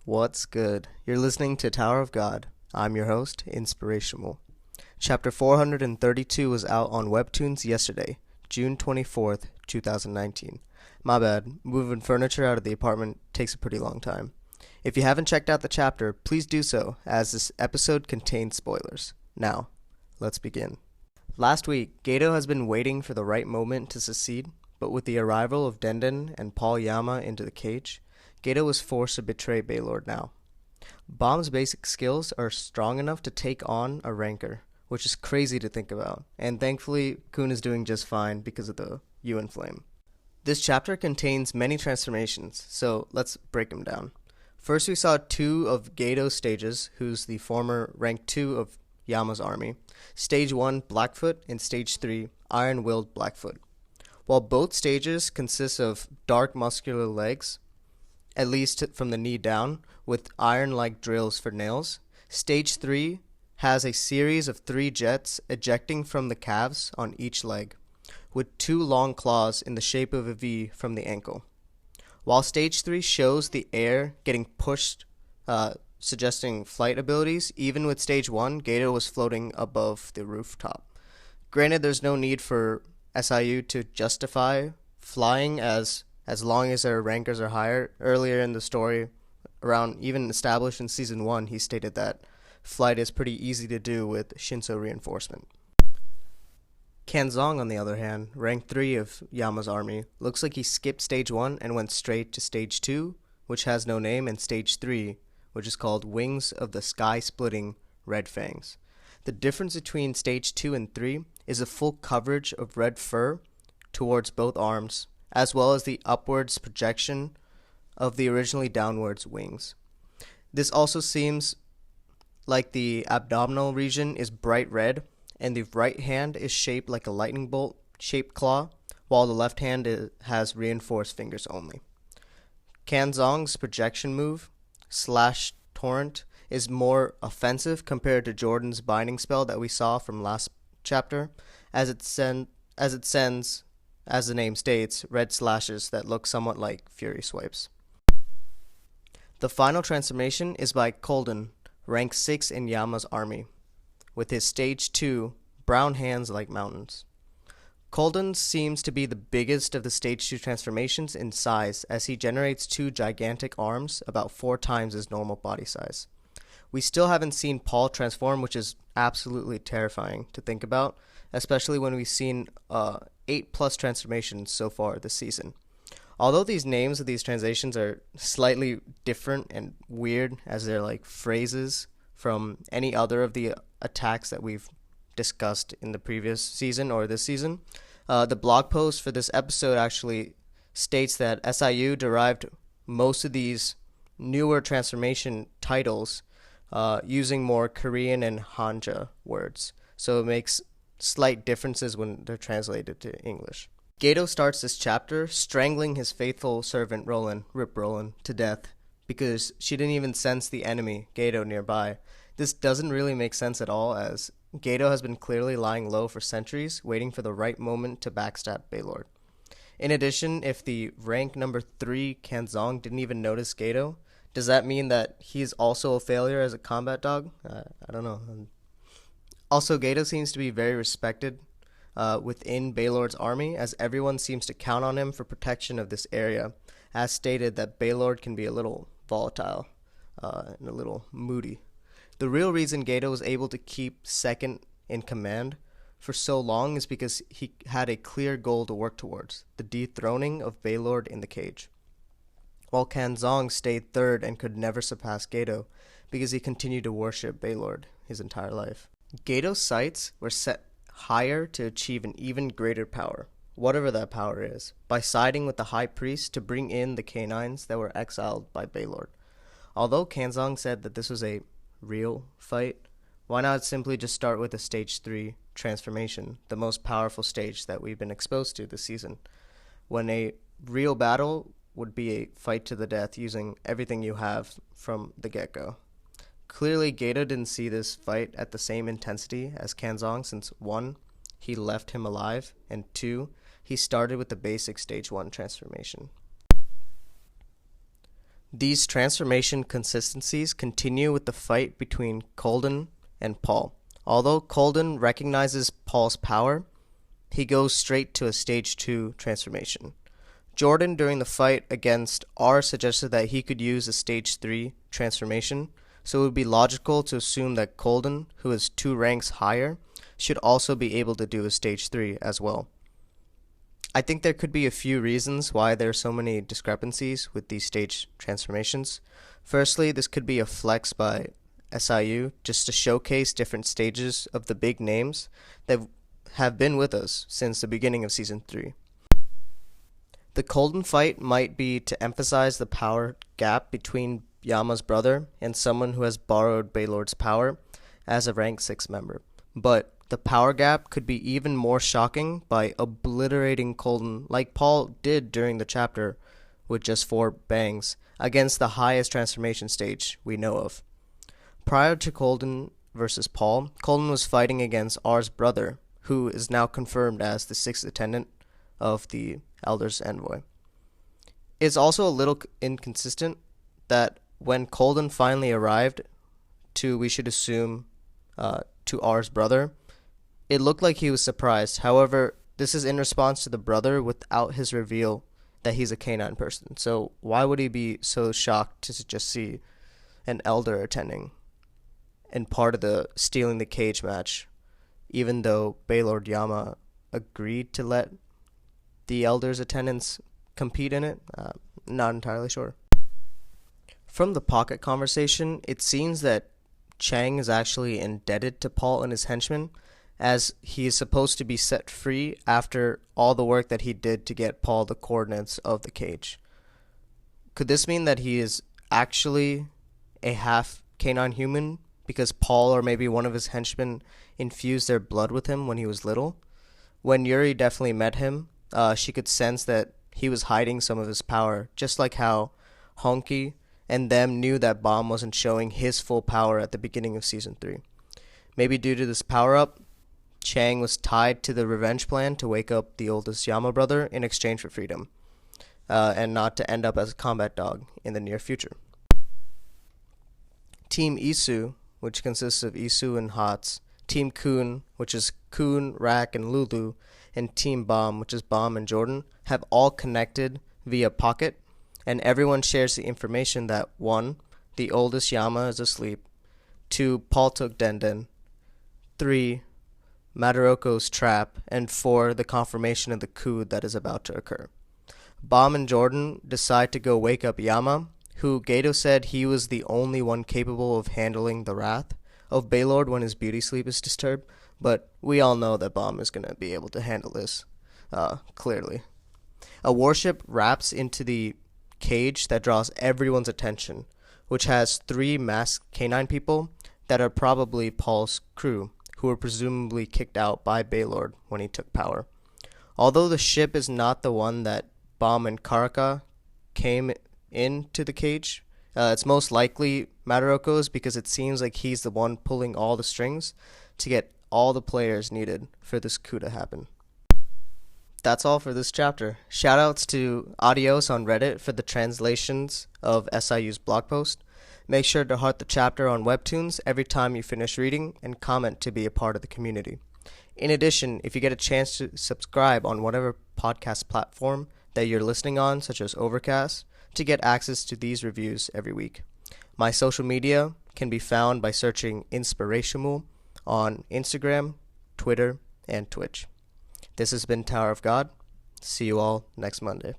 What's good? You're listening to Tower of God. I'm your host, Inspirational. Chapter 432 was out on webtoons yesterday, June 24th, 2019. My bad, moving furniture out of the apartment takes a pretty long time. If you haven't checked out the chapter, please do so, as this episode contains spoilers. Now, let's begin. Last week, Gato has been waiting for the right moment to succeed, but with the arrival of Denden and Paul Yama into the cage, Gato was forced to betray Baylord now. Bomb's basic skills are strong enough to take on a Ranker, which is crazy to think about, and thankfully Kun is doing just fine because of the UN Flame. This chapter contains many transformations, so let's break them down. First we saw two of Gato's stages, who's the former rank 2 of Yama's army. Stage 1, Blackfoot, and Stage 3, Iron-Willed Blackfoot. While both stages consist of dark muscular legs, at least from the knee down, with iron-like drills for nails, Stage 3 has a series of 3 jets ejecting from the calves on each leg, with 2 long claws in the shape of a V from the ankle. While Stage 3 shows the air getting pushed, suggesting flight abilities, even with Stage 1, Gato was floating above the rooftop. Granted, there's no need for SIU to justify flying as long as their rankers are higher. Earlier in the story, around even established in Season 1, he stated that flight is pretty easy to do with Shinso reinforcement. Kanzong, on the other hand, rank 3 of Yama's army, looks like he skipped Stage 1 and went straight to Stage 2, which has no name, and Stage 3, which is called Wings of the Sky-Splitting Red Fangs. The difference between Stage 2 and 3 is a full coverage of red fur towards both arms, as well as the upwards projection of the originally downwards wings. This also seems like the abdominal region is bright red, and the right hand is shaped like a lightning bolt shaped claw, while the left hand has reinforced fingers only. Kanzong's projection move, Slash Torrent, is more offensive compared to Jordan's binding spell that we saw from last chapter, as it sends, as the name states, red slashes that look somewhat like fury swipes. The final transformation is by Kolden, rank 6 in Yama's army, with his Stage 2, brown hands like mountains. Kolden seems to be the biggest of the Stage 2 transformations in size, as he generates 2 gigantic arms about 4 times his normal body size. We still haven't seen Paul transform, which is absolutely terrifying to think about, especially when we've seen 8+ transformations so far this season. Although these names of these translations are slightly different and weird, as they're like phrases from any other of the attacks that we've discussed in the previous season or this season, the blog post for this episode actually states that SIU derived most of these newer transformation titles using more Korean and Hanja words, so it makes slight differences when they're translated to English. Gato starts this chapter strangling his faithful servant Rip Roland, to death because she didn't even sense the enemy, Gato, nearby. This doesn't really make sense at all, as Gato has been clearly lying low for centuries, waiting for the right moment to backstab Baylord. In addition, if the rank number 3 Kanzong didn't even notice Gato, does that mean that he's also a failure as a combat dog? I don't know. Also, Gato seems to be very respected within Baylord's army, as everyone seems to count on him for protection of this area, as stated that Baylord can be a little volatile and a little moody. The real reason Gato was able to keep second in command for so long is because he had a clear goal to work towards, the dethroning of Baylord in the cage, while Kanzong stayed third and could never surpass Gato because he continued to worship Baylord his entire life. Gato's sights were set higher to achieve an even greater power, whatever that power is, by siding with the High Priest to bring in the canines that were exiled by Baylord. Although Kanzong said that this was a real fight, why not simply just start with a Stage 3 transformation, the most powerful stage that we've been exposed to this season, when a real battle would be a fight to the death using everything you have from the get-go. Clearly, Gato didn't see this fight at the same intensity as Kanzong, since 1, he left him alive, and 2, he started with the basic Stage 1 transformation. These transformation consistencies continue with the fight between Colden and Paul. Although Colden recognizes Paul's power, he goes straight to a stage 2 transformation. Jordan, during the fight against R, suggested that he could use a stage 3 transformation, so it would be logical to assume that Colden, who is 2 ranks higher, should also be able to do a stage 3 as well. I think there could be a few reasons why there are so many discrepancies with these stage transformations. Firstly, this could be a flex by SIU just to showcase different stages of the big names that have been with us since the beginning of Season 3. The Colden fight might be to emphasize the power gap between Yama's brother and someone who has borrowed Baylord's power as a rank 6 member. But the power gap could be even more shocking by obliterating Colden like Paul did during the chapter with just 4 bangs against the highest transformation stage we know of. Prior to Colden versus Paul, Colden was fighting against R's brother, who is now confirmed as the 6th attendant of the Elder's Envoy. It's also a little inconsistent that when Colden finally arrived to, we should assume, to R's brother, it looked like he was surprised. However, this is in response to the brother without his reveal that he's a canine person. So why would he be so shocked to just see an elder attending and part of the stealing the cage match, even though Baylord Yama agreed to let the elders' attendants compete in it? Not entirely sure. From the pocket conversation, it seems that Chang is actually indebted to Paul and his henchmen, as he is supposed to be set free after all the work that he did to get Paul the coordinates of the cage. Could this mean that he is actually a half canine human because Paul or maybe one of his henchmen infused their blood with him when he was little? When Yuri definitely met him, she could sense that he was hiding some of his power, just like how Honky and them knew that Bomb wasn't showing his full power at the beginning of Season 3. Maybe due to this power-up, Chang was tied to the revenge plan to wake up the oldest Yama brother in exchange for freedom, and not to end up as a combat dog in the near future. Team Isu, which consists of Isu and Hots, Team Kun, which is Kun, Rak, and Lulu, and Team Bomb, which is Bomb and Jordan, have all connected via Pocket, and everyone shares the information that 1. The oldest Yama is asleep, 2. Paul took Denden, 3. Madaroko's trap, and 4. The confirmation of the coup that is about to occur. Bomb and Jordan decide to go wake up Yama, who Gato said he was the only one capable of handling the wrath of Baylord when his beauty sleep is disturbed, but we all know that Bomb is going to be able to handle this, clearly. A warship wraps into the cage that draws everyone's attention, which has 3 masked canine people that are probably Paul's crew, who were presumably kicked out by Baylord when he took power. Although the ship is not the one that Bomb and Karaka came into the cage, it's most likely Madaroko's because it seems like he's the one pulling all the strings to get all the players needed for this coup to happen. That's all for this chapter. Shoutouts to Adios on Reddit for the translations of SIU's blog post. Make sure to heart the chapter on webtoons every time you finish reading and comment to be a part of the community. In addition, if you get a chance to subscribe on whatever podcast platform that you're listening on, such as Overcast, to get access to these reviews every week. My social media can be found by searching Inspirational on Instagram, Twitter, and Twitch. This has been Tower of God. See you all next Monday.